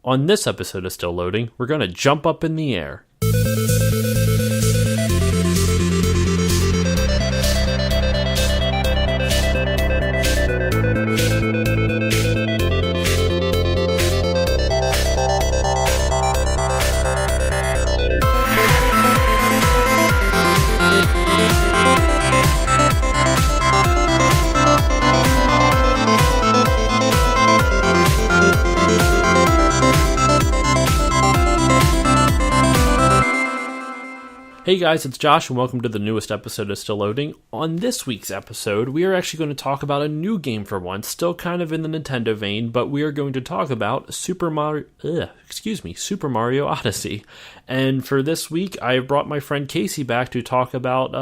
On this episode of Still Loading, we're going to jump up in the air. Hey guys, it's Josh and welcome to the newest episode of Still Loading. On this week's episode, we are actually going to talk about a new game for once, still kind of in the Nintendo vein, but we are going to talk about Super Mario Odyssey. And for this week, I have brought my friend Casey back to talk about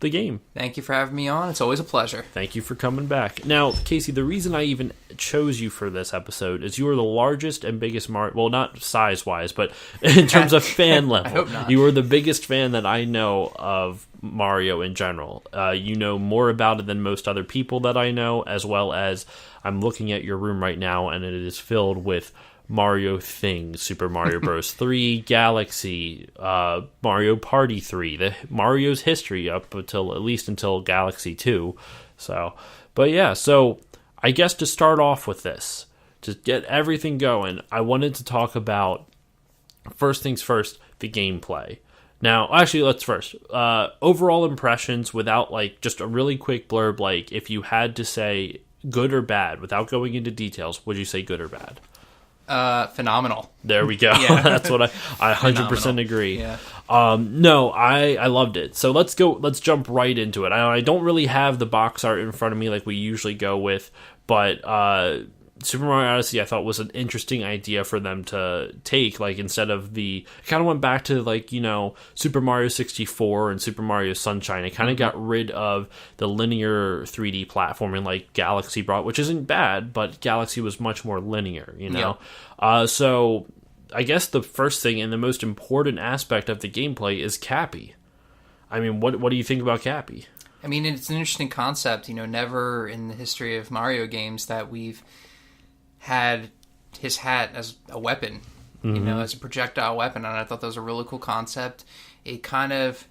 the game. Thank you for having me on. It's always a pleasure. Thank you for coming back. Now, Casey, the reason I even chose you for this episode is you are the largest and biggest Mario... Well, not size-wise, but in terms of fan level. I hope not. You are the biggest fan that I know of Mario in general. You know more about it than most other people that I know, as well as I'm looking at your room right now, and it is filled with Mario things. Super Mario Bros. 3, Galaxy, Mario Party 3, Mario's history up until, at least until Galaxy 2. So, but yeah, so I guess to start off with this, to get everything going, I wanted to talk about, first things first, the gameplay. Now, actually, let's first, overall impressions without, like, just a really quick blurb, like, if you had to say good or bad, without going into details, would you say good or bad? Phenomenal. There we go. Yeah. That's what I 100% agree. Yeah. No, I loved it. So let's jump right into it. I don't really have the box art in front of me like we usually go with, but Super Mario Odyssey I thought was an interesting idea for them to take, like instead of it kind of went back to like, you know, Super Mario 64 and Super Mario Sunshine. It kind of got rid of the linear 3D platforming like Galaxy brought, which isn't bad, but Galaxy was much more linear, you know? Yeah. So I guess the first thing and the most important aspect of the gameplay is Cappy. I mean, what do you think about Cappy? I mean, it's an interesting concept, you know, never in the history of Mario games that we've had his hat as a weapon, you know, as a projectile weapon, and I thought that was a really cool concept. It kind of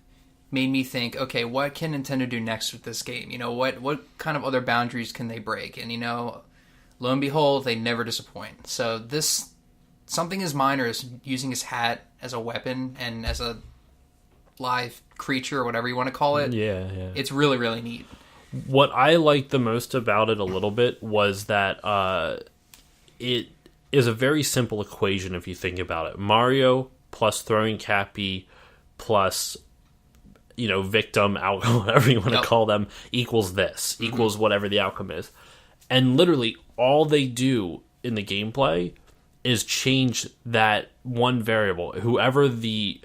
made me think, okay, what can Nintendo do next with this game? You know, what kind of other boundaries can they break? And, you know, lo and behold, they never disappoint. So this, something as minor as using his hat as a weapon and as a live creature or whatever you want to call it, it's really, really neat. What I liked the most about it a little bit was that it is a very simple equation if you think about it. Mario plus throwing Cappy plus, you know, victim, outcome, whatever you want to call them, equals this, equals whatever the outcome is. And literally all they do in the gameplay is change that one variable. Whoever the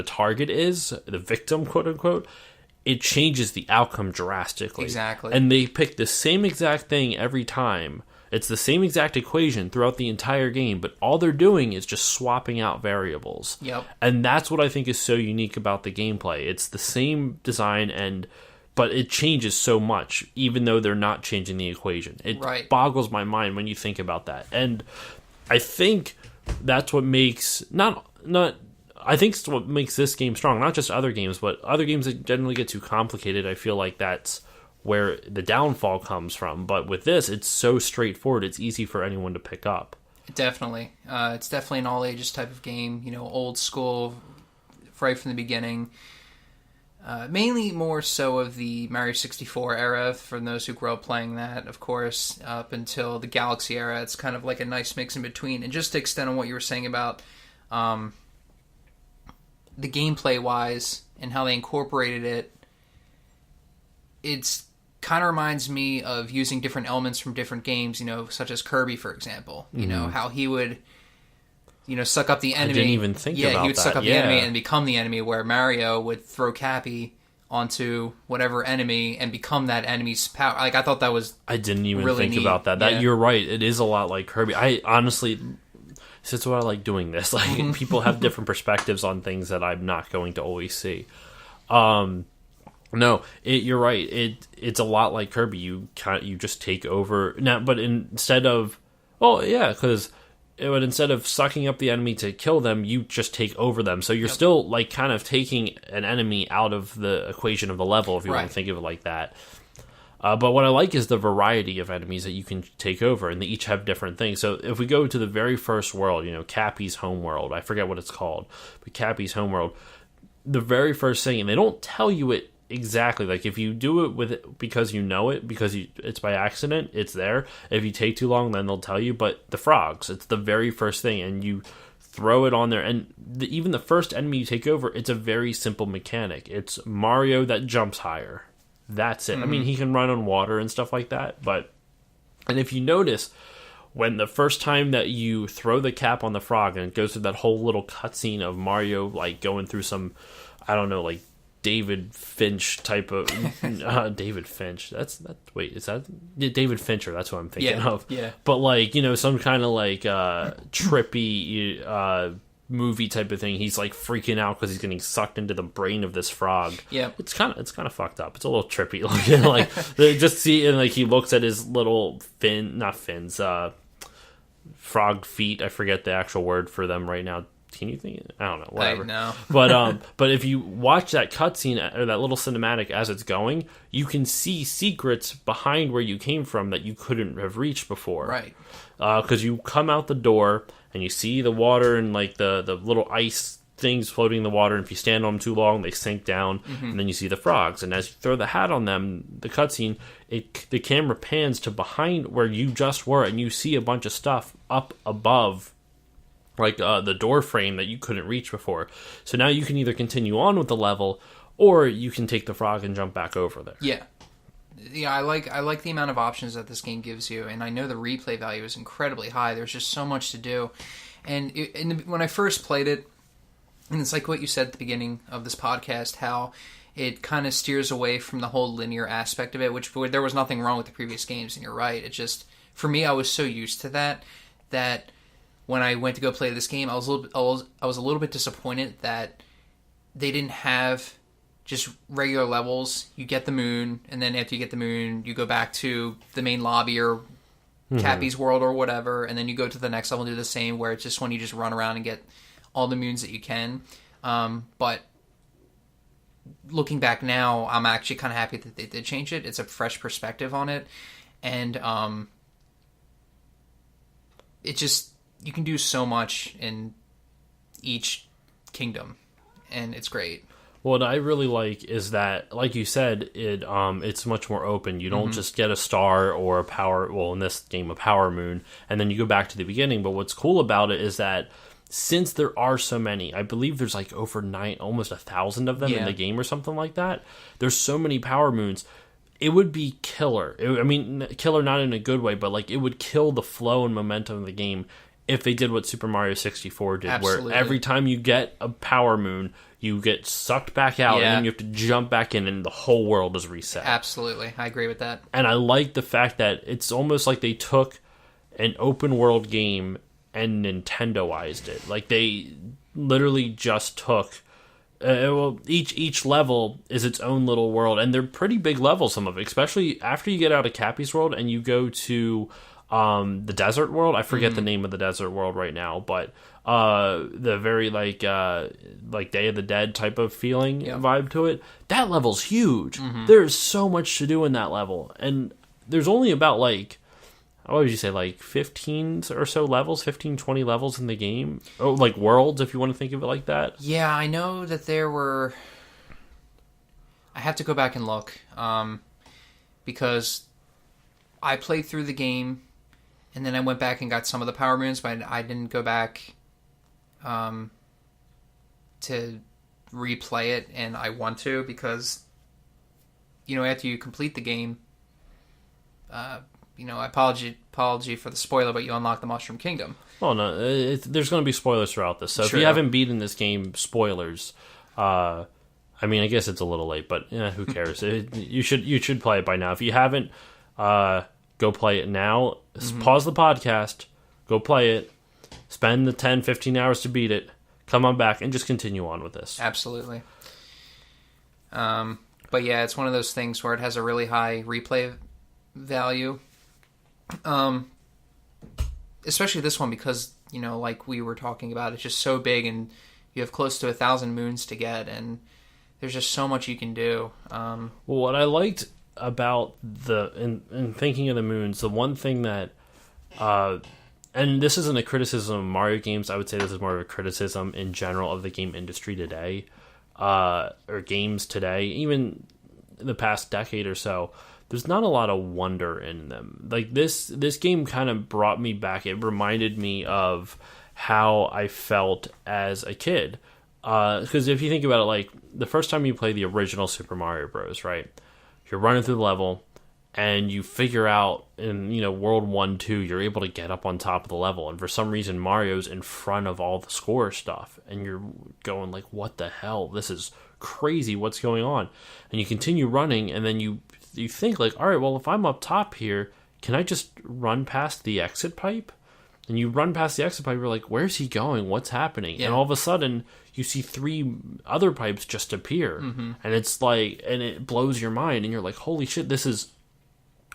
target is, the victim, quote unquote, it changes the outcome drastically. Exactly. And they pick the same exact thing every time. It's the same exact equation throughout the entire game, but all they're doing is just swapping out variables. Yep. And that's what I think is so unique about the gameplay. It's the same design, but it changes so much, even though they're not changing the equation. It boggles my mind when you think about that. And I think that's what makes I think it's what makes this game strong. Not just other games, but other games that generally get too complicated. I feel like that's where the downfall comes from. But with this, it's so straightforward. It's easy for anyone to pick up. Definitely. It's definitely an all ages type of game. You know, old school, right from the beginning. Mainly more so of the Mario 64 era, for those who grew up playing that, of course, up until the Galaxy era. It's kind of like a nice mix in between. And just to extend on what you were saying about the gameplay-wise and how they incorporated it, it's kind of reminds me of using different elements from different games, you know, such as Kirby, for example. You know, how he would, you know, suck up the enemy. I didn't even think about that. Yeah, he would suck up the enemy and become the enemy, where Mario would throw Cappy onto whatever enemy and become that enemy's power. Like, I thought that was I didn't even really think neat. about that. You're right. It is a lot like Kirby. I honestly... That's why I like doing this. Like, people have different perspectives on things that I'm not going to always see. No, you're right. It's a lot like Kirby. You just take over now, but instead of, well, yeah, because instead of sucking up the enemy to kill them, you just take over them. So you're still like kind of taking an enemy out of the equation of the level, if you want to think of it like that. But what I like is the variety of enemies that you can take over, and they each have different things. So if we go to the very first world, Cappy's homeworld, I forget what it's called, but Cappy's homeworld, the very first thing, and they don't tell you it exactly. Like if you do it with it because you know it, because it's by accident, it's there. If you take too long, then they'll tell you. But the frogs, it's the very first thing, and you throw it on there. And even the first enemy you take over, it's a very simple mechanic. It's Mario that jumps higher. That's it. I mean, he can run on water and stuff like that, and if you notice, when the first time that you throw the cap on the frog and it goes through that whole little cutscene of Mario, like, going through some, I don't know, like, David Finch type of... David Finch. Wait, is that... David Fincher, that's what I'm thinking of. Yeah. But, like, some kind of, like, trippy... movie type of thing. He's like freaking out because he's getting sucked into the brain of this frog. Yeah, it's kind of fucked up. It's a little trippy looking. Like they just see, and like he looks at his little frog feet. I forget the actual word for them right now. Can you think? I don't know. Whatever. I know. But if you watch that cutscene or that little cinematic as it's going, you can see secrets behind where you came from that you couldn't have reached before. Right. Because you come out the door and you see the water and like the little ice things floating in the water, and if you stand on them too long, they sink down, and then you see the frogs. And as you throw the hat on them, the cutscene, the camera pans to behind where you just were, and you see a bunch of stuff up above, like the door frame that you couldn't reach before. So now you can either continue on with the level, or you can take the frog and jump back over there. Yeah. Yeah, I like the amount of options that this game gives you, and I know the replay value is incredibly high. There's just so much to do, and when I first played it, and it's like what you said at the beginning of this podcast, how it kind of steers away from the whole linear aspect of it, which there was nothing wrong with the previous games, and you're right. It just, for me, I was so used to that when I went to go play this game, I was a little bit disappointed that they didn't have just regular levels. You get the moon, and then after you get the moon, you go back to the main lobby or Cappy's world or whatever, and then you go to the next level and do the same, where it's just when you just run around and get all the moons that you can. But looking back now, I'm actually kind of happy that they did change it. It's a fresh perspective on it, and it just, you can do so much in each kingdom, and it's great. What I really like is that, like you said, it's much more open. You don't just get a star or a power, well, in this game, a power moon, and then you go back to the beginning. But what's cool about it is that since there are so many, I believe there's like over almost 1,000 of them in the game or something like that. There's so many power moons. It would be killer. Killer not in a good way, but like it would kill the flow and momentum of the game if they did what Super Mario 64 did, Absolutely. where every time you get a power moon, you get sucked back out, and then you have to jump back in, and the whole world is reset. Absolutely. I agree with that. And I like the fact that it's almost like they took an open world game and Nintendoized it. Like they literally just took... each level is its own little world, and they're pretty big levels, some of it, especially after you get out of Cappy's world and you go to the desert world. I forget the name of the desert world right now, but the very like Day of the Dead type of feeling vibe to it. That level's huge. There's so much to do in that level, and there's only about like, what would you say, like 15 or so levels, 15, 20 levels in the game. Oh, like worlds, if you want to think of it like that. Yeah, I know that there were... I have to go back and look, because I played through the game, and then I went back and got some of the power moons, but I didn't go back to replay it, and I want to, because, after you complete the game... apology for the spoiler, but you unlock the Mushroom Kingdom. Oh no, there's going to be spoilers throughout this. So True. If you haven't beaten this game, spoilers. I guess it's a little late, but who cares? You should play it by now. If you haven't, go play it now. Pause the podcast, go play it, spend the 10, 15 hours to beat it, come on back, and just continue on with this. Absolutely. But yeah, it's one of those things where it has a really high replay value. Especially this one, because like we were talking about, it's just so big, and you have close to 1,000 moons to get, and there's just so much you can do. Well, what I liked about in thinking of the moons, the one thing that, and this isn't a criticism of Mario games, I would say this is more of a criticism in general of the game industry today, or games today, even in the past decade or so. There's not a lot of wonder in them. Like this game kind of brought me back. It reminded me of how I felt as a kid. Because if you think about it, like the first time you play the original Super Mario Bros., right? You're running through the level, and you figure out in World 1, 2, you're able to get up on top of the level, and for some reason Mario's in front of all the score stuff, and you're going like, what the hell? This is crazy. What's going on? And you continue running, and then you think like, all right, well, if I'm up top here, can I just run past the exit pipe? And you run past the exit pipe, you're like, where's he going? What's happening? Yeah. And all of a sudden, you see 3 other pipes just appear. Mm-hmm. And it's like, and it blows your mind, and you're like, holy shit, this is,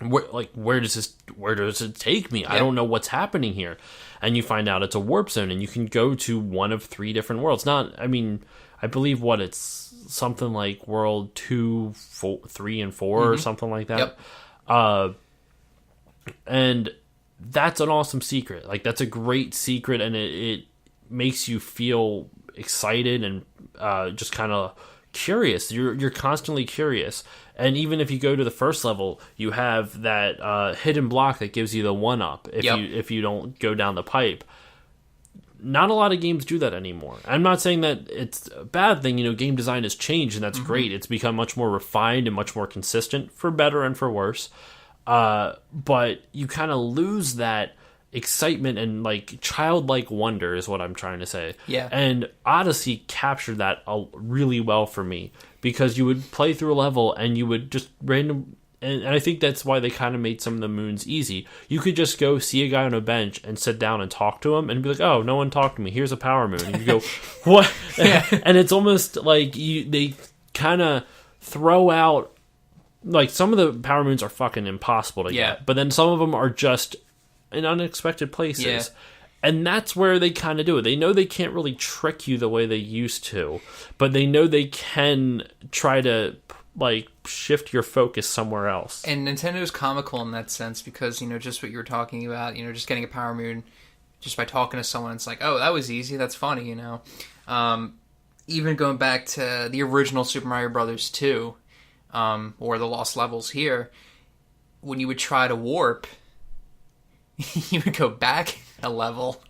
where does it take me? Yeah. I don't know what's happening here. And you find out it's a warp zone, and you can go to one of 3 different worlds. I believe it's something like World 2, 4, 3, and 4, mm-hmm. or something like that. Yep. And that's an awesome secret. Like, that's a great secret, and it makes you feel excited and just kind of curious. You're constantly curious. And even if you go to the first level, you have that hidden block that gives you the 1-up if you don't go down the pipe. Not a lot of games do that anymore. I'm not saying that it's a bad thing. Game design has changed, and that's mm-hmm. great. It's become much more refined and much more consistent, for better and for worse. But you kind of lose that excitement and like childlike wonder is what I'm trying to say. Yeah. And Odyssey captured that really well for me, because you would play through a level and you would just and I think that's why they kind of made some of the moons easy. You could just go see a guy on a bench and sit down and talk to him and be like, oh, no one talked to me. Here's a power moon. And you go, what? Yeah. And it's almost like they kind of throw out, like, some of the power moons are fucking impossible to get. But then some of them are just in unexpected places. Yeah. And that's where they kind of do it. They know they can't really trick you the way they used to, but they know they can try to like shift your focus somewhere else. And Nintendo's comical in that sense, because just what you were talking about, just getting a power moon just by talking to someone, it's like, oh, that was easy, that's funny. Even going back to the original Super Mario Brothers 2, or the Lost Levels here, when you would try to warp, you would go back a level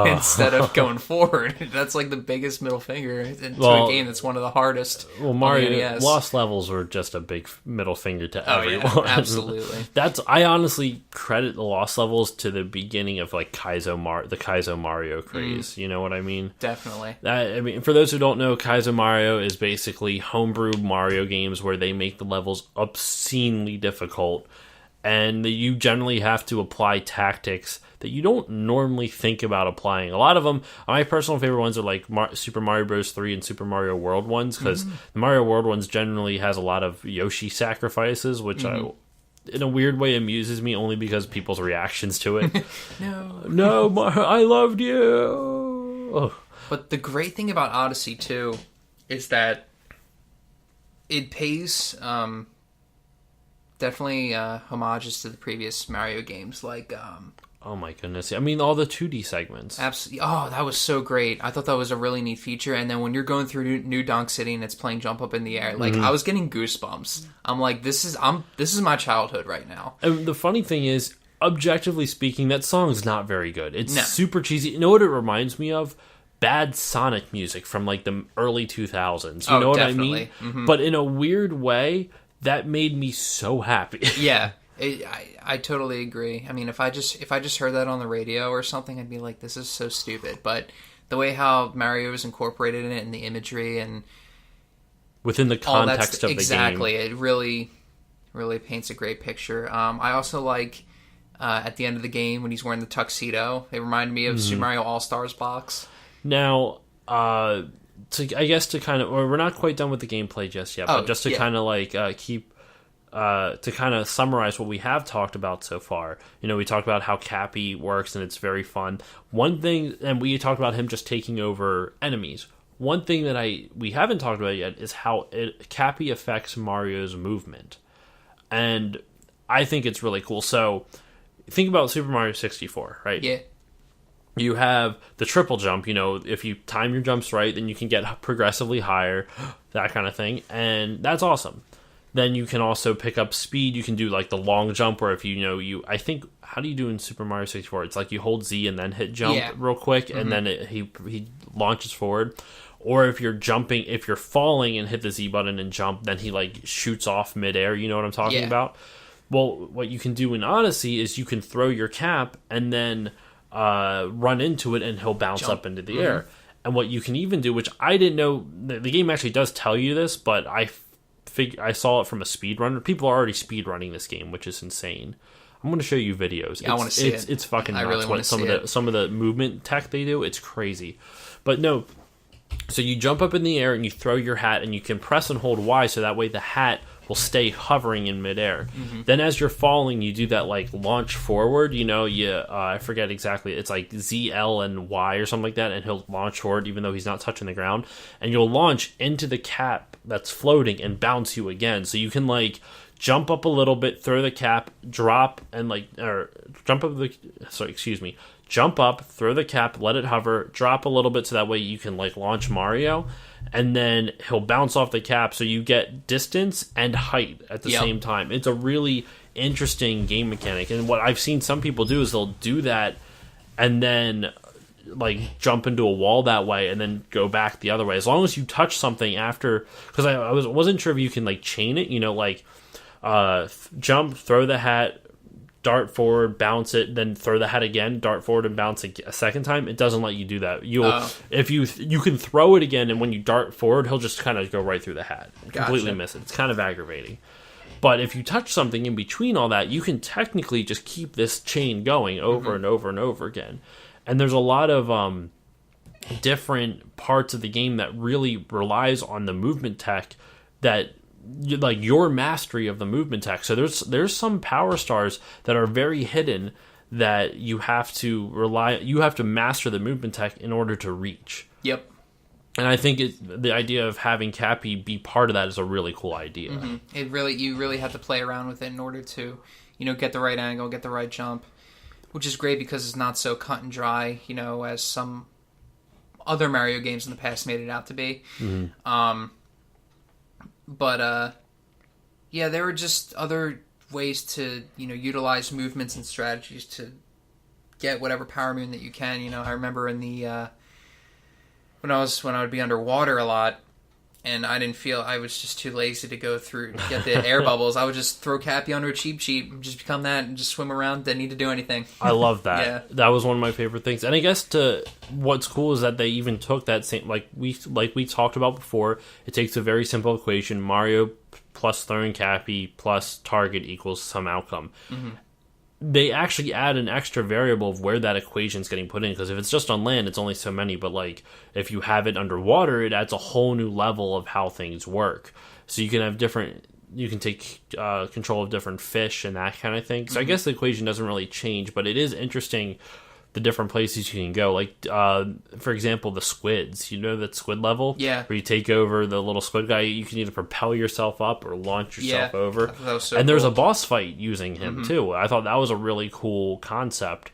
instead of going forward. That's like the biggest middle finger into a game that's one of the hardest. Well, Mario Lost Levels were just a big middle finger to everyone. Yeah, absolutely. I honestly credit the Lost Levels to the beginning of like the Kaizo Mario craze. You know what I mean? Definitely. For those who don't know, Kaizo Mario is basically homebrew Mario games where they make the levels obscenely difficult, and you generally have to apply tactics that you don't normally think about applying. A lot of them, my personal favorite ones are like Super Mario Bros. 3 and Super Mario World ones, because the Mario World ones generally has a lot of Yoshi sacrifices, which in a weird way amuses me, only because people's reactions to it. No, I loved you. Oh. But the great thing about Odyssey too is that it pays definitely homages to the previous Mario games, like oh my goodness. I mean, all the 2D segments. Absolutely. Oh, that was so great. I thought that was a really neat feature. And then when you're going through New Donk City and it's playing Jump Up in the Air, like, I was getting goosebumps. I'm like, this is my childhood right now. And the funny thing is, objectively speaking, that song's not very good. It's super cheesy. You know what it reminds me of? Bad Sonic music from like the early 2000s. You know what definitely. I mean? Mm-hmm. But in a weird way, that made me so happy. Yeah. I totally agree. I mean, if I just heard that on the radio or something, I'd be like, this is so stupid. But the way how Mario is incorporated in it, and the imagery, and within the context of the game, exactly, it really, really paints a great picture. I also like at the end of the game when he's wearing the tuxedo. It reminded me of Super Mario All-Stars box. Now, I guess to kind of, or we're not quite done with the gameplay just yet, but just to kind of like keep to kind of summarize what we have talked about so far, we talked about how Cappy works and it's very fun. One thing, and we talked about him just taking over enemies. One thing that we haven't talked about yet is how Cappy affects Mario's movement. And I think it's really cool. So think about Super Mario 64, right? Yeah. You have the triple jump, if you time your jumps right, then you can get progressively higher, that kind of thing. And that's awesome. Then you can also pick up speed. You can do like the long jump where if I think, how do you do in Super Mario 64? It's like you hold Z and then hit jump real quick, and then he launches forward. Or if you're falling and hit the Z button and jump, then he like shoots off midair. You know what I'm talking about? Well, what you can do in Odyssey is you can throw your cap and then run into it, and he'll bounce up into the air. And what you can even do, which I didn't know, the game actually does tell you this, but I saw it from a speedrunner. People are already speedrunning this game, which is insane. I'm going to show you videos. I want to see it. It's fucking nuts. I really want to see it. Some of the movement tech they do, it's crazy. But no, so you jump up in the air and you throw your hat, and you can press and hold Y so that way the hat will stay hovering in midair. Then as you're falling, you do that like launch forward. I forget exactly. It's like Z, L, and Y or something like that, and he'll launch forward even though he's not touching the ground. And you'll launch into the cap that's floating and bounce you again. So you can like jump up a little bit, throw the cap, drop, and jump up, throw the cap, let it hover, drop a little bit so that way you can like launch Mario, and then he'll bounce off the cap so you get distance and height at the same time. It's a really interesting game mechanic, and what I've seen some people do is they'll do that and then like jump into a wall that way and then go back the other way. As long as you touch something after, because I wasn't sure if you can like chain it, jump, throw the hat, dart forward, bounce it, then throw the hat again, dart forward and bounce it a second time. It doesn't let you do that. If you can throw it again, and when you dart forward, he'll just kind of go right through the hat, completely miss it. It's kind of aggravating. But if you touch something in between all that, you can technically just keep this chain going over and over and over again. And there's a lot of different parts of the game that really relies on the movement tech, that like your mastery of the movement tech. So there's some power stars that are very hidden that you have to master the movement tech in order to reach. Yep. And I think the idea of having Cappy be part of that is a really cool idea. You really have to play around with it in order to, get the right angle, get the right jump, which is great because it's not so cut and dry, as some other Mario games in the past made it out to be. But there were just other ways to, utilize movements and strategies to get whatever power moon that you can. I remember in the when I would be underwater a lot, and I was just too lazy to go through to get the air bubbles. I would just throw Cappy under a cheap sheet and just become that and just swim around. Didn't need to do anything. I love that. That was one of my favorite things. And I guess what's cool is that they even took that same, like we talked about before. It takes a very simple equation: Mario plus throwing Cappy plus target equals some outcome. They actually add an extra variable of where that equation is getting put in, because if it's just on land, it's only so many, but like if you have it underwater, it adds a whole new level of how things work. So you can have you can take control of different fish and that kind of thing. So I guess the equation doesn't really change, but it is interesting the different places you can go. Like, for example, the squids. That squid level? Yeah. Where you take over the little squid guy, you can either propel yourself up or launch yourself over. That was so and there's a boss fight using him, too. I thought that was a really cool concept.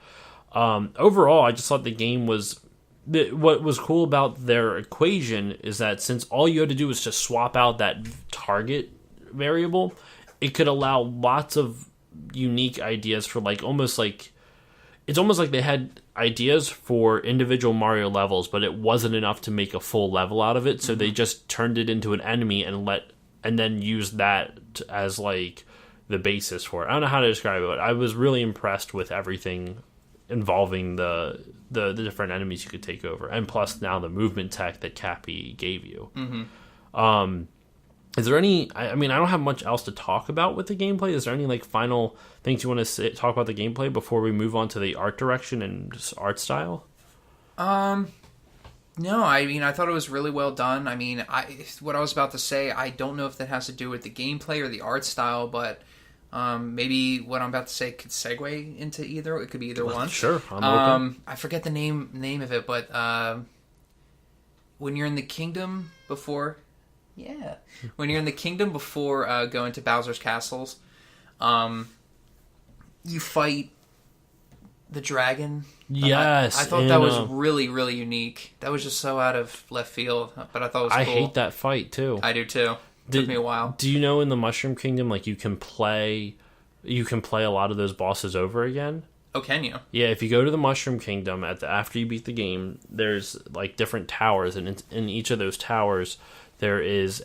Overall, I just thought the game was... What was cool about their equation is that since all you had to do was just swap out that target variable, it could allow lots of unique ideas for it's almost like they had ideas for individual Mario levels, but it wasn't enough to make a full level out of it, so they just turned it into an enemy and then used that as like the basis for it. I don't know how to describe it, but I was really impressed with everything involving the different enemies you could take over, and plus now the movement tech that Cappy gave you. Is there any... I don't have much else to talk about with the gameplay. Is there any like final things you want to talk about the gameplay before we move on to the art direction and just art style? No, I mean, I thought it was really well done. I mean, what I was about to say, I don't know if that has to do with the gameplay or the art style, but maybe what I'm about to say could segue into either. It could be either one. Sure, I'm open. I forget the name of it, but when you're in the kingdom before, when you're in the kingdom before going to Bowser's castles, you fight the dragon. Yes. I thought that was really, really unique. That was just so out of left field, but I thought it was cool. I hate that fight, too. I do, too. Took me a while. Do you know in the Mushroom Kingdom, like, you can play a lot of those bosses over again? Oh, can you? Yeah, if you go to the Mushroom Kingdom, after you beat the game, there's, like, different towers, and in each of those towers, there is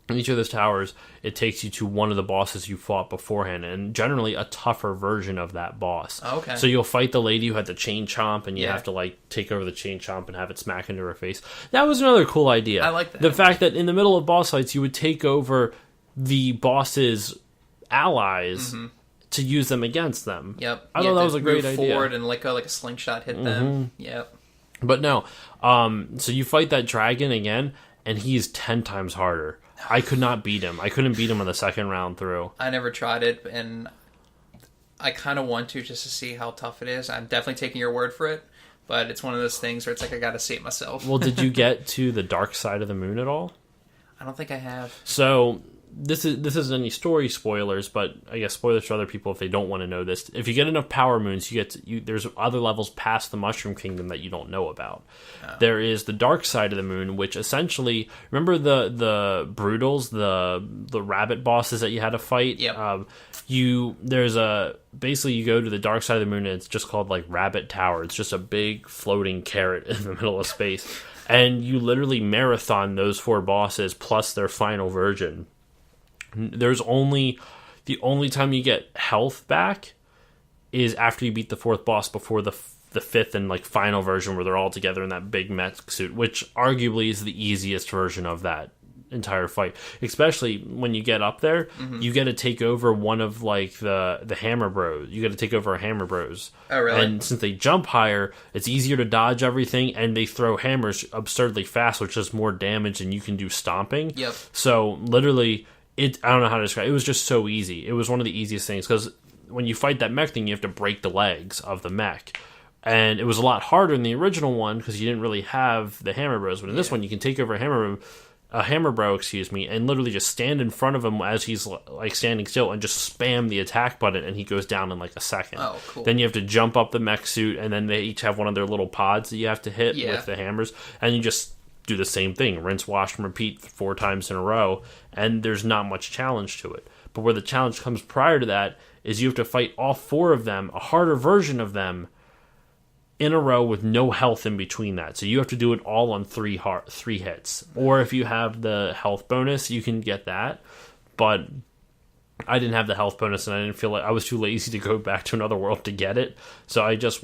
in each of those towers, it takes you to one of the bosses you fought beforehand, and generally a tougher version of that boss. Oh, okay. So you'll fight the lady who had the chain chomp, and you have to, like, take over the chain chomp and have it smack into her face. That was another cool idea. I like that. The fact that in the middle of boss fights, you would take over the boss's allies to use them against them. Yep. I thought that was a great move idea. Forward and like a slingshot hit them. Yep. But no, so you fight that dragon again, and he's 10 times harder. I could not beat him. I couldn't beat him on the second round through. I never tried it, and I kind of want to just to see how tough it is. I'm definitely taking your word for it, but it's one of those things where it's like I got to see it myself. Well, did you get to the dark side of the moon at all? I don't think I have. So this isn't any story spoilers, but I guess spoilers for other people if they don't want to know this. If you get enough power moons, there's other levels past the Mushroom Kingdom that you don't know about. Oh. There is the dark side of the moon, which essentially, remember the Broodals, the rabbit bosses that you had to fight. Yep. Basically you go to the dark side of the moon, and it's just called like Rabbit Tower. It's just a big floating carrot in the middle of space, and you literally marathon those 4 bosses plus their final version. The only time you get health back is after you beat the 4th boss before the 5th and like final version where they're all together in that big mech suit, which arguably is the easiest version of that entire fight. Especially when you get up there, you get to take over one of like the Hammer Bros. You get to take over a Hammer Bros. Oh, really? And since they jump higher, it's easier to dodge everything, and they throw hammers absurdly fast, which does more damage than you can do stomping. Yep. So literally, I don't know how to describe it. It was just so easy. It was one of the easiest things, because when you fight that mech thing, you have to break the legs of the mech. And it was a lot harder in the original one because you didn't really have the Hammer Bros. But in this one, you can take over a Hammer Bro, and literally just stand in front of him as he's like standing still and just spam the attack button, and he goes down in like a second. Oh, cool. Then you have to jump up the mech suit, and then they each have one of their little pods that you have to hit with the hammers, and you just do the same thing, rinse, wash, and repeat 4 times in a row, and there's not much challenge to it. But where the challenge comes prior to that is you have to fight all 4 of them, a harder version of them, in a row with no health in between that. So you have to do it all on 3 hits. Or if you have the health bonus, you can get that. But I didn't have the health bonus, and I didn't feel like I was too lazy to go back to another world to get it. So I just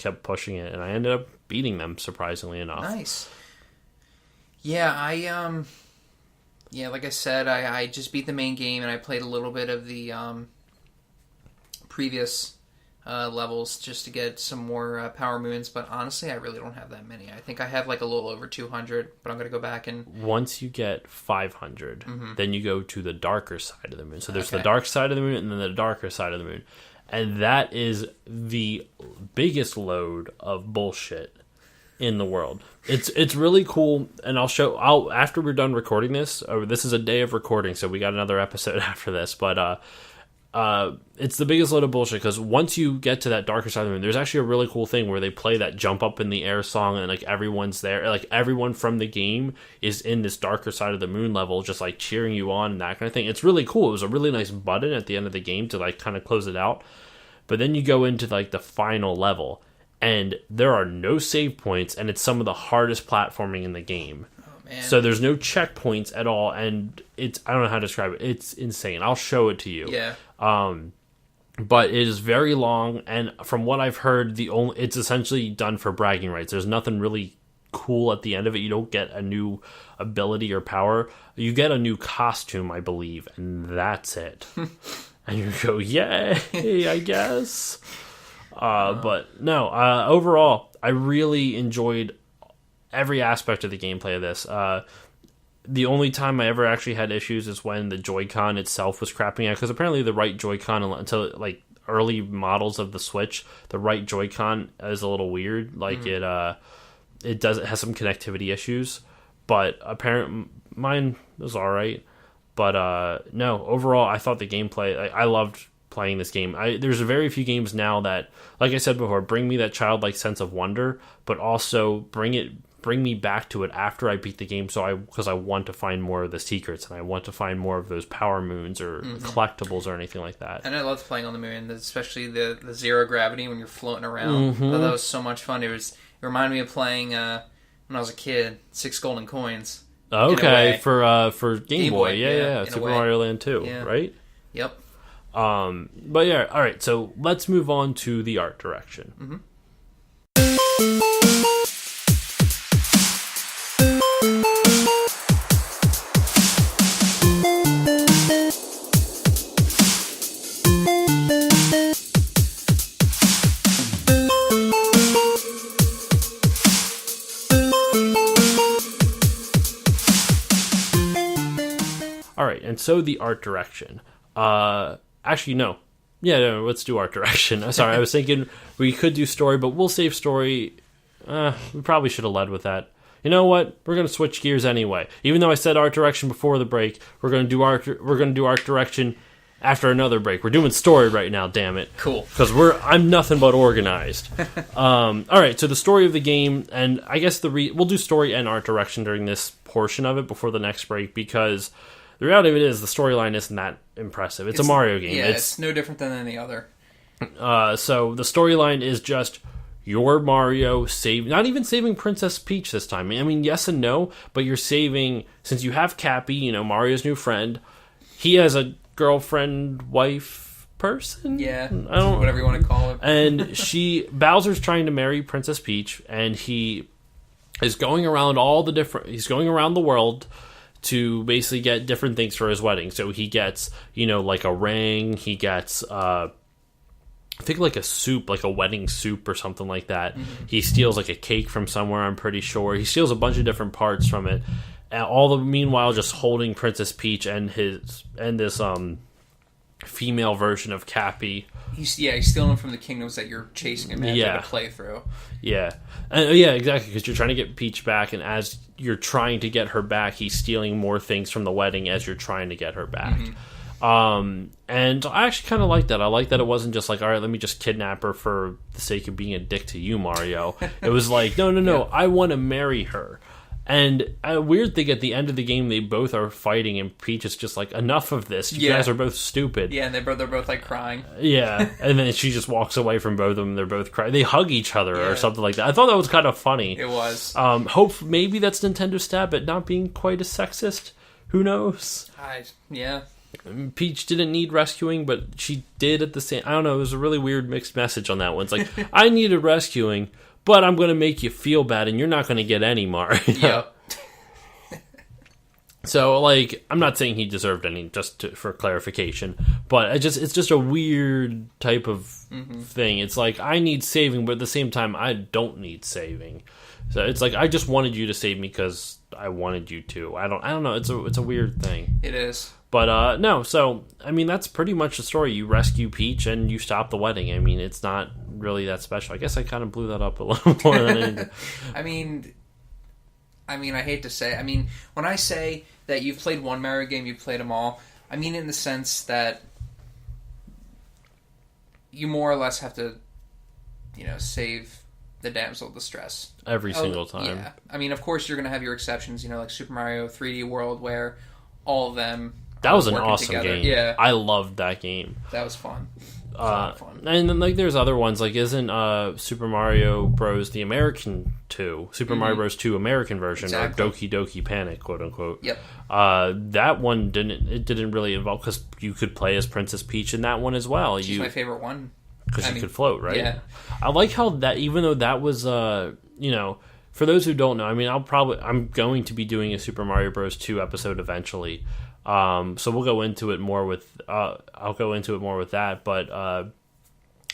kept pushing it, and I ended up beating them, surprisingly enough. Nice. Yeah, like I said, I just beat the main game, and I played a little bit of the previous levels just to get some more power moons, but honestly, I really don't have that many. I think I have like a little over 200, but I'm going to go back and... Once you get 500, then you go to the darker side of the moon. So there's the dark side of the moon, and then the darker side of the moon. And that is the biggest load of bullshit in the world. It's really cool, and I'll after we're done recording this. This is a day of recording, so we got another episode after this. But it's the biggest load of bullshit, because once you get to that darker side of the moon, there's actually a really cool thing where they play that jump up in the air song, and like everyone's there, like everyone from the game is in this darker side of the moon level, just like cheering you on and that kind of thing. It's really cool. It was a really nice button at the end of the game to like kind of close it out. But then you go into like the final level, and there are no save points, and it's some of the hardest platforming in the game. Man. So there's no checkpoints at all, and I don't know how to describe it. It's insane. I'll show it to you. Yeah. But it is very long, and from what I've heard, it's essentially done for bragging rights. There's nothing really cool at the end of it. You don't get a new ability or power. You get a new costume, I believe, and that's it. And you go, yay, I guess. But no, overall, I really enjoyed every aspect of the gameplay of this. The only time I ever actually had issues is when the Joy-Con itself was crapping out, because apparently the right Joy-Con, until like early models of the Switch, the right Joy-Con is a little weird. Like it has some connectivity issues, but apparently mine was all right. But no, overall, I thought the gameplay, I loved playing this game. There's very few games now that, like I said before, bring me that childlike sense of wonder, but also bring me back to it after I beat the game, because I want to find more of the secrets, and I want to find more of those power moons or collectibles or anything like that. And I loved playing on the moon, especially the zero gravity when you're floating around. I thought that was so much fun. It reminded me of playing when I was a kid, 6 golden coins. Okay, for Game Boy, yeah, Super Mario Land 2, right? Yep. But yeah, all right. So let's move on to the art direction. All right, and so the art direction. Actually, no. Yeah, no, let's do art direction. Sorry, I was thinking we could do story, but we'll save story. We probably should have led with that. You know what? We're going to switch gears anyway. Even though I said art direction before the break, we're going to do art direction after another break. We're doing story right now, damn it. Cool. Because I'm nothing but organized. All right, so the story of the game, and I guess we'll do story and art direction during this portion of it before the next break, because the reality of it is the storyline isn't that impressive. It's a Mario game. Yeah, it's no different than any other. So the storyline is just your Mario not even saving Princess Peach this time. I mean, yes and no, but you're saving, since you have Cappy, Mario's new friend. He has a girlfriend, wife person? Yeah, whatever you want to call it. And Bowser's trying to marry Princess Peach, and he is going around he's going around the world to basically get different things for his wedding. So he gets, like a ring, he gets, I think like a soup, like a wedding soup or something like that. He steals like a cake from somewhere, I'm pretty sure. He steals a bunch of different parts from it. And meanwhile just holding Princess Peach and this female version of Cappy. He's stealing them from the kingdoms that you're chasing him to play through. Yeah. Yeah, exactly, because you're trying to get Peach back, and as you're trying to get her back, he's stealing more things from the wedding as you're trying to get her back. And I actually kind of like that. I like that it wasn't just like, all right, let me just kidnap her for the sake of being a dick to you, Mario. It was like, no, yeah. I want to marry her. And a weird thing, at the end of the game, they both are fighting, and Peach is just like, enough of this. You guys are both stupid. Yeah, and they're both like crying. Yeah, and then she just walks away from both of them. They're both crying. They hug each other or something like that. I thought that was kind of funny. It was. Maybe that's Nintendo's stab at not being quite as sexist. Who knows? Yeah. Peach didn't need rescuing, but she did at the same... I don't know, it was a really weird mixed message on that one. It's like, I needed rescuing, but I'm going to make you feel bad, and you're not going to get any, Mario. Yep. So, like, I'm not saying he deserved any, for clarification, but it's just a weird type of thing. It's like, I need saving, but at the same time, I don't need saving. So it's like, I just wanted you to save me because I wanted you to. I don't know. It's a weird thing. It is. But no. So I mean, that's pretty much the story. You rescue Peach and you stop the wedding. I mean, it's not really that special. I guess I kind of blew that up a little more than anything. I mean, I hate to say. I mean, when I say that you've played one Mario game, you've played them all. I mean, in the sense that you more or less have to, save the damsel of distress every single time. Yeah, I mean, of course, you're going to have your exceptions. Like Super Mario 3D World, where all of them. That was an awesome together. game. Yeah, I loved that game. That was fun. Fun. And then like there's other ones, like isn't Super Mario Bros. The American 2, Super Mario Bros. 2 American version, exactly. Or Doki Doki Panic, quote unquote. Yep. That one didn't really involve, because you could play as Princess Peach in that one as well. She's my favorite one. Because you could float, right? Yeah. I like how that, even though that was, for those who don't know, I mean, I'm going to be doing a Super Mario Bros. 2 episode eventually. So we'll go into it more with, I'll go into it more with that, but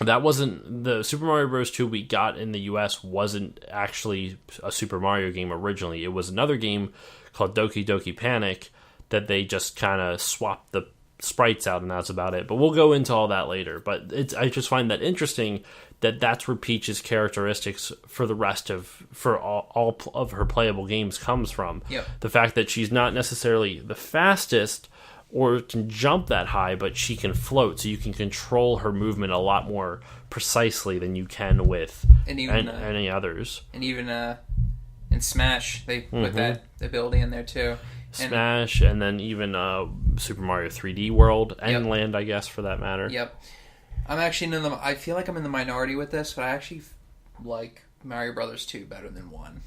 that wasn't the Super Mario Bros. 2 we got in the US wasn't actually a Super Mario game originally. It was another game called Doki Doki Panic that they just kind of swapped the sprites out, and that's about it. But we'll go into all that later. But I just find that interesting that that's where Peach's characteristics for the rest of for all of her playable games comes from. Yep. The fact that she's not necessarily the fastest or can jump that high, but she can float, so you can control her movement a lot more precisely than you can with any others. And even in Smash, they put that ability in there too. Smash, and then even Super Mario 3D World and Land, I guess, for that matter. Yep. I'm actually I feel like I'm in the minority with this, but I actually like Mario Brothers 2 better than 1.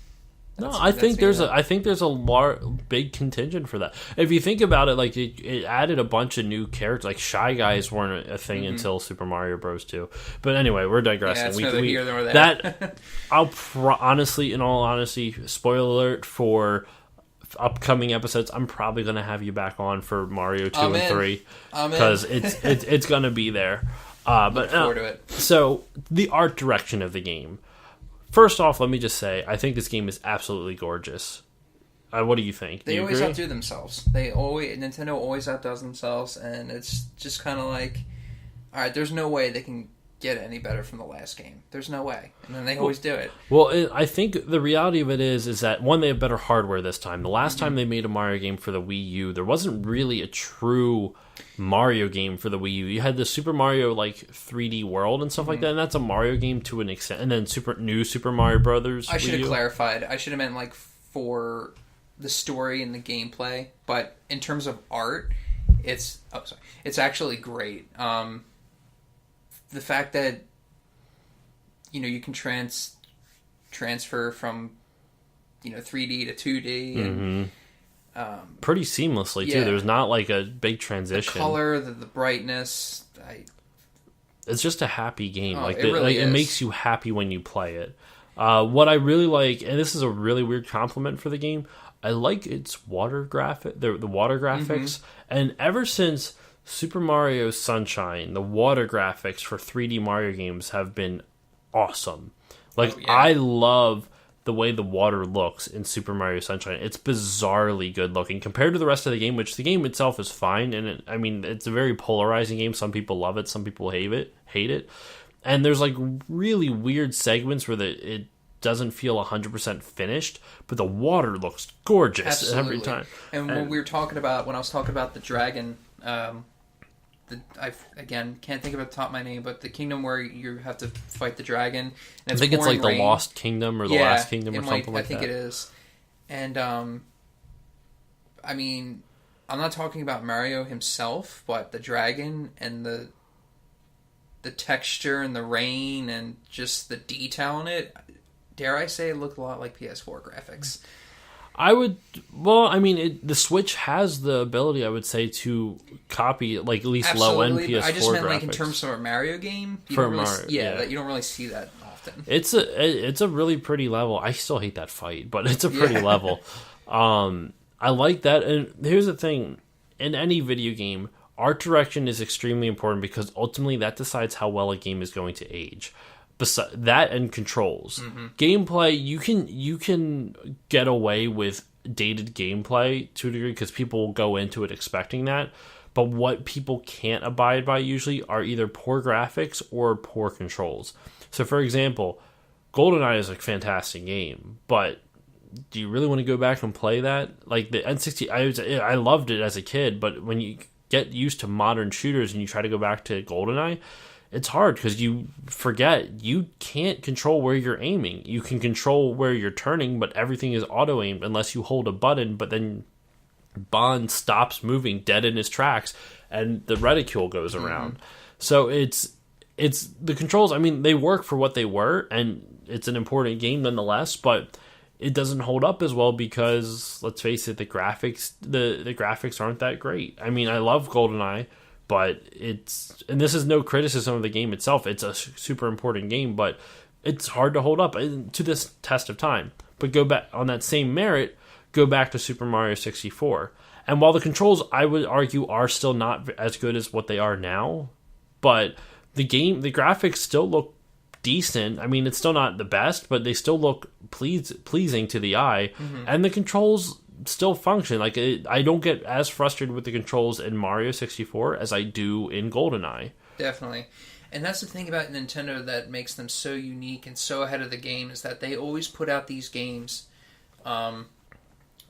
I think there's a big contingent for that. If you think about it, like it added a bunch of new characters. Like Shy Guys weren't a thing until Super Mario Bros. 2. But anyway, we're digressing. Yeah, it's neither here nor there. That honestly, in all honesty, spoiler alert for upcoming episodes, I'm probably going to have you back on for Mario 2 and 3 because it's going to be there. But look forward to it. So the art direction of the game. First off, let me just say, I think this game is absolutely gorgeous. What do you think? They always outdo themselves. Nintendo always outdoes themselves, and it's just kind of like, all right, there's no way they can get any better from the last game. There's no way, and then they always do it. Well, I think the reality of it is that one, they have better hardware this time. The last time they made a Mario game for the Wii U, there wasn't really a true Mario game for the Wii U. You had the Super Mario 3D World and stuff like that, and that's a Mario game to an extent. And then Super Mario Brothers. I should have clarified. I should have meant for the story and the gameplay, but in terms of art, it's actually great. The fact that you can transfer from 3D to 2D and pretty seamlessly too. There's not a big transition. The color, the brightness. It's just a happy game. It makes you happy when you play it. What I really like, and this is a really weird compliment for the game, I like its water graphic, the water graphics, and ever since Super Mario Sunshine, the water graphics for 3D Mario games have been awesome. I love the way the water looks in Super Mario Sunshine. It's bizarrely good looking compared to the rest of the game, which the game itself is fine. And it's a very polarizing game. Some people love it, some people hate it. And there's really weird segments where it doesn't feel 100% finished, but the water looks gorgeous every time. And when I was talking about the dragon, I again can't think of it top of my name, but the kingdom where you have to fight the dragon. And I think it's the Lost Kingdom or the Last Kingdom or something like that. I think it is. And I'm not talking about Mario himself, but the dragon and the texture and the rain and just the detail in it. Dare I say, it looked a lot like PS4 graphics. The Switch has the ability, I would say, to copy at least low-end PS4 graphics. I just meant in terms of a Mario game. You don't really see that often. It's a really pretty level. I still hate that fight, but it's a pretty level. I like that. And here's the thing: in any video game, art direction is extremely important because ultimately that decides how well a game is going to age. That and controls. Gameplay, you can get away with dated gameplay to a degree because people will go into it expecting that. But what people can't abide by usually are either poor graphics or poor controls. So, for example, GoldenEye is a fantastic game, but do you really want to go back and play that? Like the N60, I loved it as a kid, but when you get used to modern shooters and you try to go back to GoldenEye, it's hard because you forget you can't control where you're aiming. You can control where you're turning, but everything is auto-aimed unless you hold a button, but then Bond stops moving dead in his tracks and the reticule goes around. So it's the controls, they work for what they were, and it's an important game nonetheless, but it doesn't hold up as well because, let's face it, the graphics aren't that great. I love GoldenEye, but and this is no criticism of the game itself. It's a super important game, but it's hard to hold up to this test of time. But go back on that same merit, go back to Super Mario 64. And while the controls, I would argue, are still not as good as what they are now, but the graphics still look decent. I mean, it's still not the best, but they still look pleasing to the eye, and the controls still function. Like, I don't get as frustrated with the controls in Mario 64 as I do in GoldenEye. Definitely. And that's the thing about Nintendo that makes them so unique and so ahead of the game, is that they always put out these games,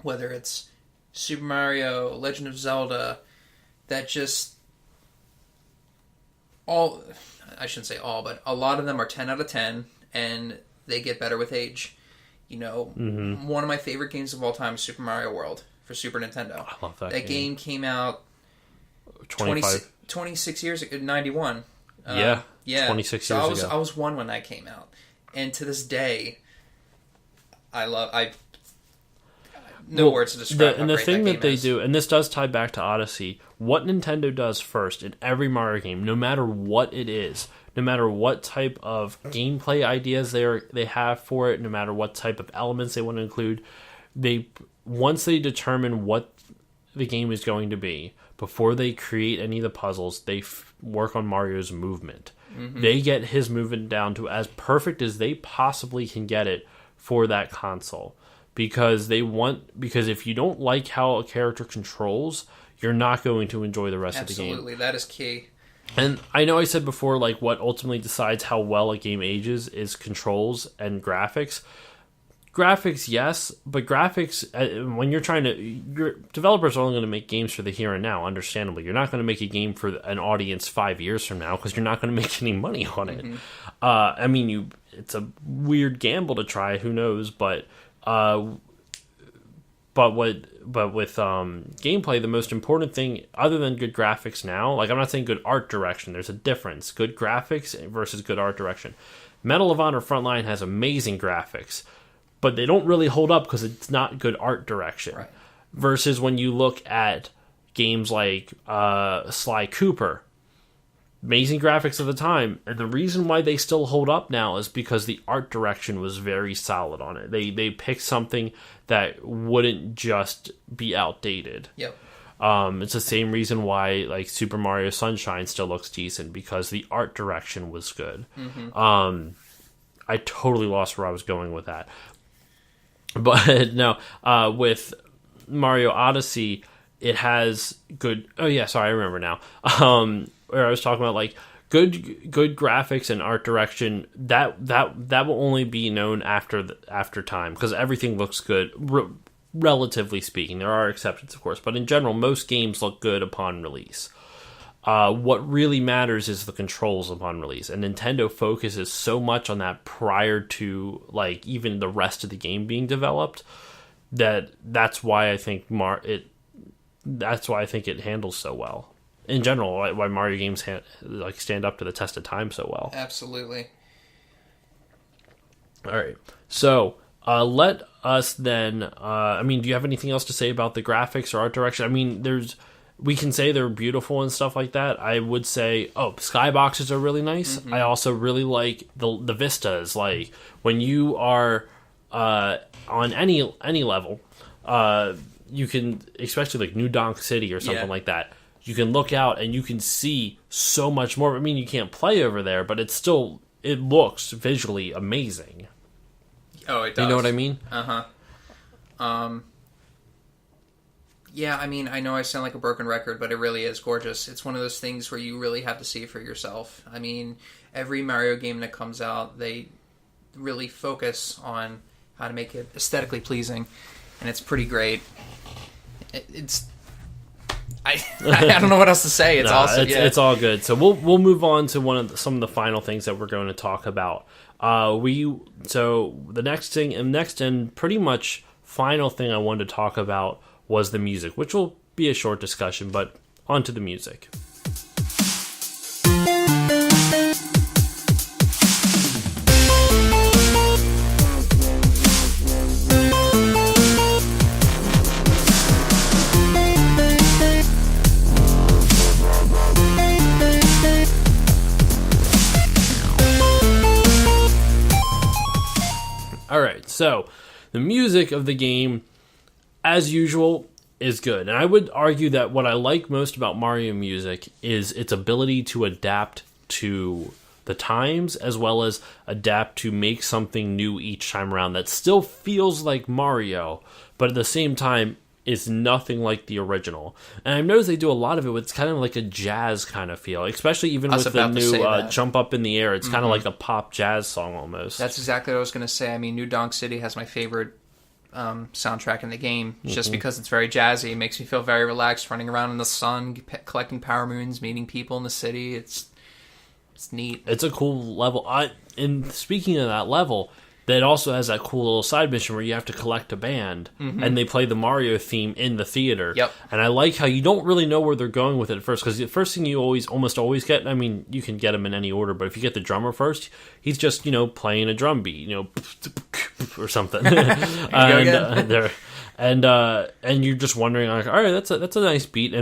whether it's Super Mario, Legend of Zelda, that just I shouldn't say all, but a lot of them are 10 out of 10, and they get better with age. One of my favorite games of all time is Super Mario World for Super Nintendo. I love that game. That game came out 26 years ago, 91. Yeah, yeah, 26 years ago. I was one when that came out, and to this day, no words to describe. And the thing that they do, and this does tie back to Odyssey, what Nintendo does first in every Mario game, no matter what it is, no matter what type of gameplay ideas they have for it, no matter what type of elements they want to include, once they determine what the game is going to be, before they create any of the puzzles, they work on Mario's movement. They get his movement down to as perfect as they possibly can get it for that console. Because if you don't like how a character controls, you're not going to enjoy the rest of the game. Absolutely, that is key. And I know I said before, like, what ultimately decides how well a game ages is controls and graphics. Graphics, yes, but graphics, when your developers are only going to make games for the here and now, understandably. You're not going to make a game for an audience 5 years from now, because you're not going to make any money on it. I mean, it's a weird gamble to try, who knows, but with gameplay, the most important thing, other than good graphics now, like, I'm not saying good art direction, there's a difference. Good graphics versus good art direction. Medal of Honor Frontline has amazing graphics, but they don't really hold up because it's not good art direction. Right. Versus when you look at games like Sly Cooper, amazing graphics at the time, and the reason why they still hold up now is because the art direction was very solid on it. They picked something that wouldn't just be outdated. Yep. It's the same reason why, like, Super Mario Sunshine still looks decent, because the art direction was good. I totally lost where I was going with that. But no, with Mario Odyssey, it has good... Oh yeah, sorry, I remember now. Where I was talking about, like, good graphics and art direction. That will only be known after time, because everything looks good, relatively speaking. There are exceptions, of course, but in general, most games look good upon release. What really matters is the controls upon release, and Nintendo focuses so much on that prior to, like, even the rest of the game being developed, that's why I think it handles so well. In general, why Mario games stand up to the test of time so well. Absolutely. All right, so let us then. I mean, do you have anything else to say about the graphics or art direction? I mean, we can say they're beautiful and stuff like that. I would say, skyboxes are really nice. I also really like the vistas. Like, when you are on any level, you can, especially like New Donk City or something like that, you can look out and you can see so much more. I mean, you can't play over there, but it looks visually amazing. Oh, it does. You know what I mean? Yeah, I mean, I know I sound like a broken record, but it really is gorgeous. It's one of those things where you really have to see it for yourself. I mean, every Mario game that comes out, they really focus on how to make it aesthetically pleasing, and it's pretty great. I don't know what else to say. It's awesome. It's all good. So we'll move on to some of the final things that we're going to talk about. The next thing and pretty much final thing I wanted to talk about was the music, which will be a short discussion, but on to the music. Alright, so the music of the game, as usual, is good. And I would argue that what I like most about Mario music is its ability to adapt to the times, as well as adapt to make something new each time around that still feels like Mario, but at the same time is nothing like the original. And I've noticed they do a lot of it with, it's kind of like a jazz kind of feel, especially even with the new Jump Up in the Air. It's kind of like a pop jazz song almost. That's exactly what I was going to say. I mean, New Donk City has my favorite soundtrack in the game, just because it's very jazzy. It makes me feel very relaxed, running around in the sun, collecting power moons, meeting people in the city. It's neat. It's a cool level. And speaking of that level, that also has that cool little side mission where you have to collect a band, and they play the Mario theme in the theater. Yep. And I like how you don't really know where they're going with it at first, because the first thing you almost always get, I mean, you can get him in any order, but if you get the drummer first, he's just, playing a drum beat, or something. And you're just wondering, like, all right, that's a nice beat.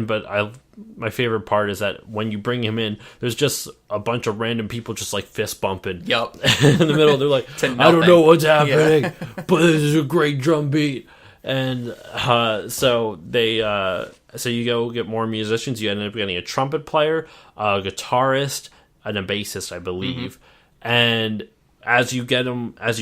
My favorite part is that when you bring him in, there's just a bunch of random people just like fist bumping. Yep. In the middle, they're like, I don't know what's happening, but this is a great drum beat. And so you go get more musicians. You end up getting a trumpet player, a guitarist, and a bassist, I believe. And as you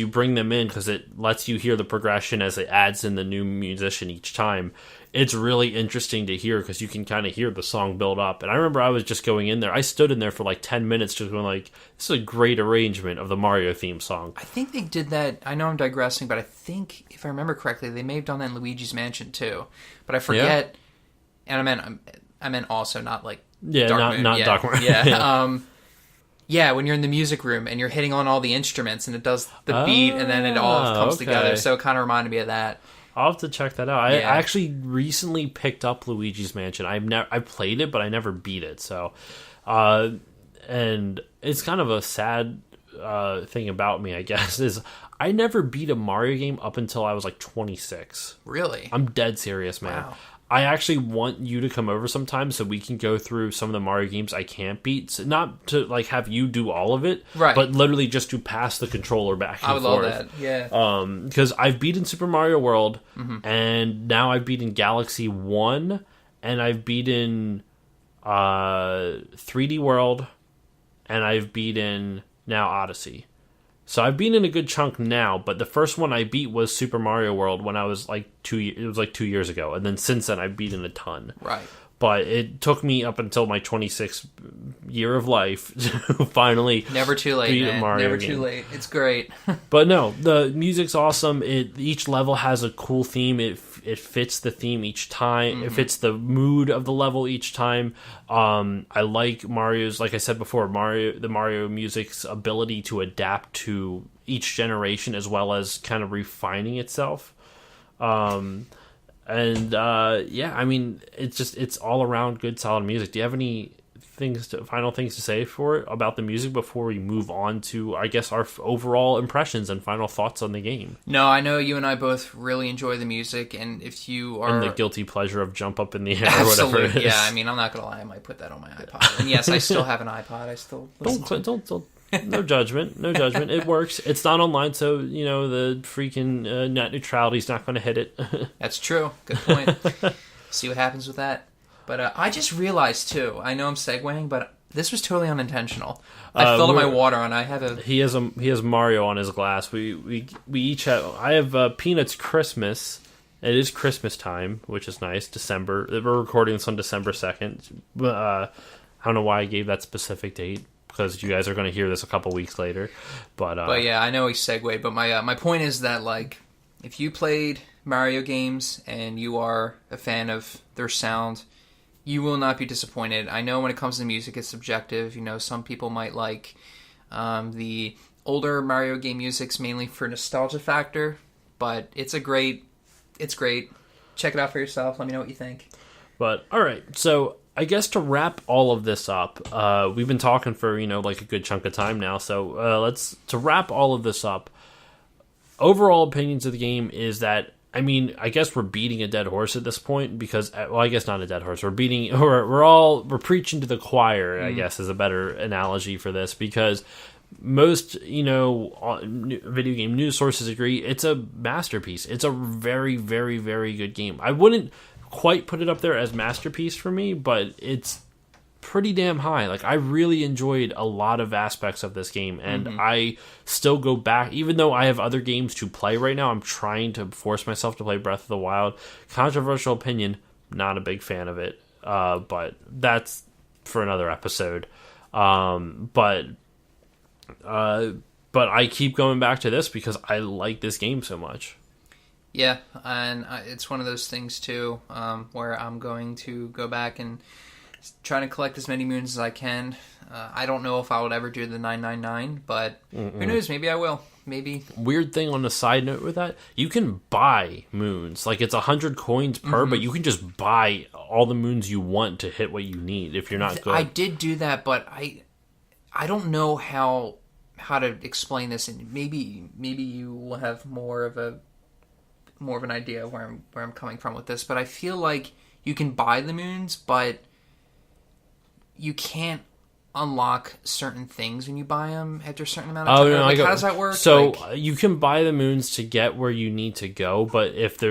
bring them in, because it lets you hear the progression as it adds in the new musician each time, it's really interesting to hear, because you can kind of hear the song build up. And I remember I was just going in there. I stood in there for like 10 minutes just going like, this is a great arrangement of the Mario theme song. I think they did that. I know I'm digressing, but I think, if I remember correctly, they may have done that in Luigi's Mansion too. But I forget. Yeah. And I meant also not like Dark Moon. Not Dark Moon. Yeah. Yeah, when you're in the music room and you're hitting on all the instruments and it does the beat and then it all comes together. So it kind of reminded me of that. I'll have to check that out. I actually recently picked up Luigi's Mansion. I played it, but I never beat it. So, and it's kind of a sad thing about me, I guess, is I never beat a Mario game up until I was like 26. Really? I'm dead serious, man. Wow. I actually want you to come over sometime so we can go through some of the Mario games I can't beat. So not to like have you do all of it, right? But literally just to pass the controller back and forth. I would love that, yeah. Because I've beaten Super Mario World, and now I've beaten Galaxy 1, and I've beaten 3D World, and I've beaten now Odyssey. So I've been in a good chunk now, but the first one I beat was Super Mario World when I was like 2 years ago, and then since then I've beaten a ton. Right. But it took me up until my 26th year of life to finally never too late, beat man. a Mario Never game. too late. It's great. But no, the music's awesome. Each level has a cool theme. It fits the theme each time. It fits the mood of the level each time. I like Mario's, like I said before, the Mario music's ability to adapt to each generation as well as kind of refining itself. I mean, it's all around good, solid music. Do you have any final things to say about the music before we move on to, I guess, our overall impressions and final thoughts on the game? No, I know you and I both really enjoy the music, and if you are... And the guilty pleasure of Jump Up in the Air or whatever it is. Yeah, I mean, I'm not going to lie, I might put that on my iPod. And yes, I still have an iPod. I still listen Don't no judgment. It works. It's not online, so, the freaking net neutrality is not going to hit it. That's true. Good point. See what happens with that. But I just realized, too, I know I'm segueing, but this was totally unintentional. I filled up my water, and I have a... He has Mario on his glass. We each have... I have Peanut's Christmas. It is Christmas time, which is nice. December. We're recording this on December 2nd. I don't know why I gave that specific date, because you guys are going to hear this a couple weeks later. But yeah, I know he segued, but my point is that, like, if you played Mario games and you are a fan of their sound, you will not be disappointed. I know when it comes to music, it's subjective. Some people might like the older Mario game musics mainly for nostalgia factor, but it's great. Check it out for yourself. Let me know what you think. But, all right, so I guess to wrap all of this up, we've been talking for, like a good chunk of time now, so to wrap all of this up, overall opinions of the game is that, I mean, I guess we're beating a dead horse at this point because, well, I guess not a dead horse. We're preaching to the choir, I guess is a better analogy for this, because most, video game news sources agree it's a masterpiece. It's a very, very, very good game. I wouldn't quite put it up there as masterpiece for me, but it's pretty damn high. Like, I really enjoyed a lot of aspects of this game, and I still go back, even though I have other games to play right now. I'm trying to force myself to play Breath of the Wild. Controversial opinion, not a big fan of it, but that's for another episode. But I keep going back to this because I like this game so much. Yeah, and it's one of those things too, where I'm going to go back and try to collect as many moons as I can. I don't know if I would ever do the 999, but who knows? Maybe I will. Maybe. Weird thing on the side note with that, you can buy moons. Like, it's 100 coins per, but you can just buy all the moons you want to hit what you need if you're not good. I did do that, but I don't know how to explain this, and maybe you will have more of an idea of where I'm coming from with this. But I feel like you can buy the moons, but you can't unlock certain things when you buy them after a certain amount of time. How does that work? So you can buy the moons to get where you need to go, but if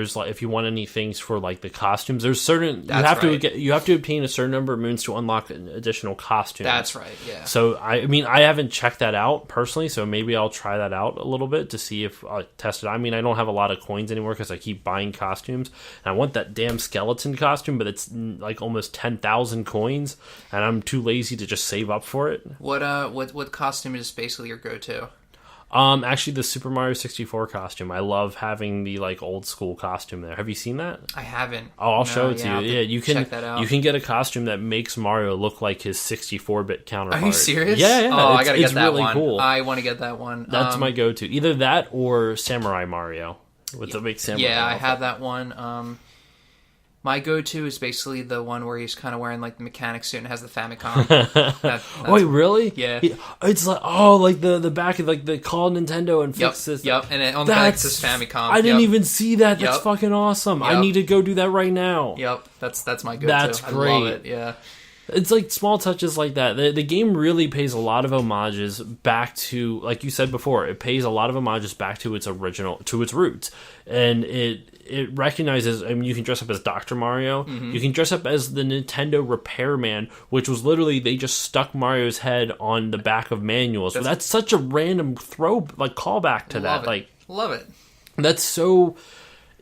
you want any things for like the costumes, there's certain you have to obtain a certain number of moons to unlock an additional costume. That's right. Yeah. So I haven't checked that out personally, so maybe I'll try that out a little bit to see if I test it. I don't have a lot of coins anymore because I keep buying costumes, and I want that damn skeleton costume, but it's like almost 10,000 coins, and I'm too lazy to just save up for it. What costume is basically your go-to? Actually, the Super Mario 64 costume. I love having the like old school costume there. Have you seen that? I haven't. Oh, I'll show it to you. Yeah, you can check that out. You can get a costume that makes Mario look like his 64-bit counterpart. Are you serious? Yeah. Oh, I gotta get that really one. Cool. I want to get that one. That's my go-to. Either that or Samurai Mario with the big samurai. Yeah, I have that one. My go-to is basically the one where he's kind of wearing like the mechanic suit and has the Famicom. Wait, really? Yeah. It's like like the back of like the call Nintendo and fix this. Yep. And on the back says Famicom. I didn't even see that. That's fucking awesome. I need to go do that right now. Yep. That's my go-to. That's great. I love it. Yeah. It's like small touches like that. The game really pays a lot of homages back to, like you said before, it pays a lot of homages back to its roots, and it recognizes. You can dress up as Dr. Mario. You can dress up as the Nintendo Repairman, which was literally they just stuck Mario's head on the back of manuals. That's such a random callback to that. Love it. That's so.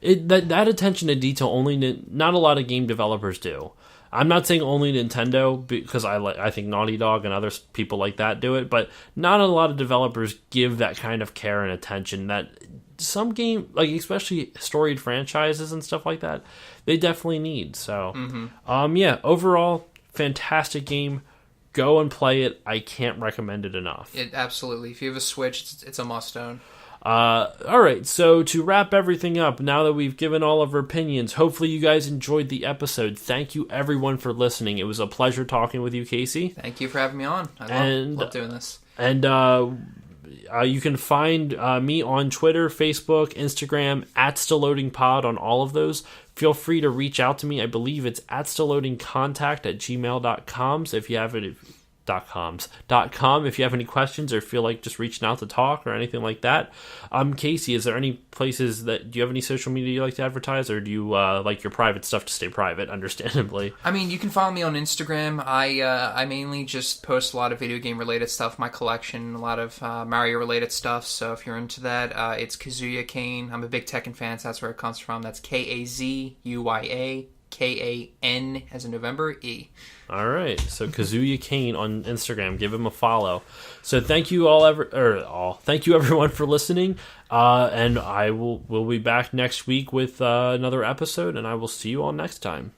That attention to detail not a lot of game developers do. I'm not saying only Nintendo, because I think Naughty Dog and other people like that do it, but not a lot of developers give that kind of care and attention that some game, like especially storied franchises and stuff like that, they definitely need. So, overall, fantastic game. Go and play it. I can't recommend it enough. Absolutely. If you have a Switch, it's a must-own. Alright, so to wrap everything up, now that we've given all of our opinions, hopefully you guys enjoyed the episode. Thank you everyone for listening. It was a pleasure talking with you, Casey. Thank you for having me on. I love doing this. And you can find me on Twitter, Facebook, Instagram, @StillLoadingPod on all of those. Feel free to reach out to me. I believe it's @StillLoadingContact@gmail.com. So if you have it... .com if you have any questions or feel like just reaching out to talk or anything like that. Casey, is there any places do you have any social media you like to advertise, or do you like your private stuff to stay private, understandably? You can follow me on Instagram. I mainly just post a lot of video game related stuff, my collection, a lot of Mario related stuff, so if you're into that, it's Kazuya Kane. I'm a big Tekken fan, so that's where it comes from. That's KAZUYA KAN as in November E. All right, so Kazuya Kane on Instagram, give him a follow. So thank you thank you everyone for listening, and we'll be back next week with another episode, and I will see you all next time.